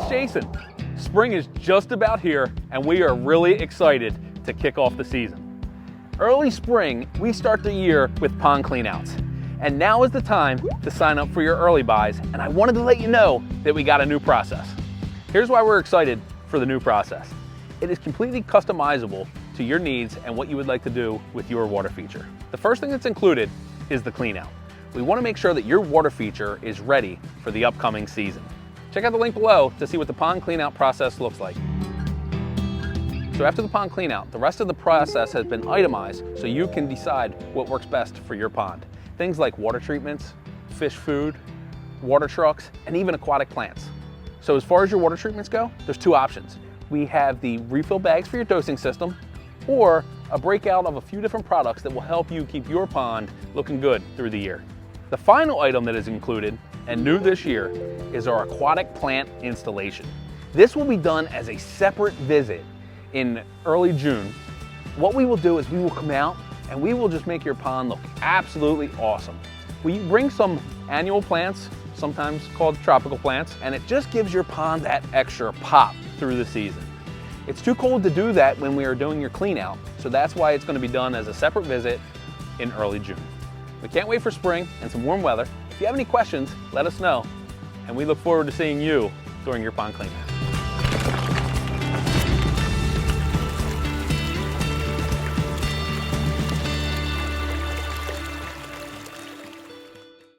it's Jason. Spring is just about here and we are really excited to kick off the season. Early spring, we start the year with pond cleanouts. And now is the time to sign up for your early buys, and I wanted to let you know that we got a new process. Here's why we're excited for the new process. It is completely customizable to your needs and what you would like to do with your water feature. The first thing that's included is the cleanout. We want to make sure that your water feature is ready for the upcoming season. Check out the link below to see what the pond cleanout process looks like. So after the pond cleanout, the rest of the process has been itemized so you can decide what works best for your pond. Things like water treatments, fish food, water trucks, and even aquatic plants. So as far as your water treatments go, there's two options. We have the refill bags for your dosing system, or a breakout of a few different products that will help you keep your pond looking good through the year. The final item that is included, and new this year, is our aquatic plant installation. This will be done as a separate visit in early June. What we will do is we will come out and we will just make your pond look absolutely awesome. We bring some annual plants, sometimes called tropical plants, and it just gives your pond that extra pop through the season. It's too cold to do that when we are doing your clean out, so that's why it's going to be done as a separate visit in early June. We can't wait for spring and some warm weather. If you have any questions, let us know, and we look forward to seeing you during your pond clean out.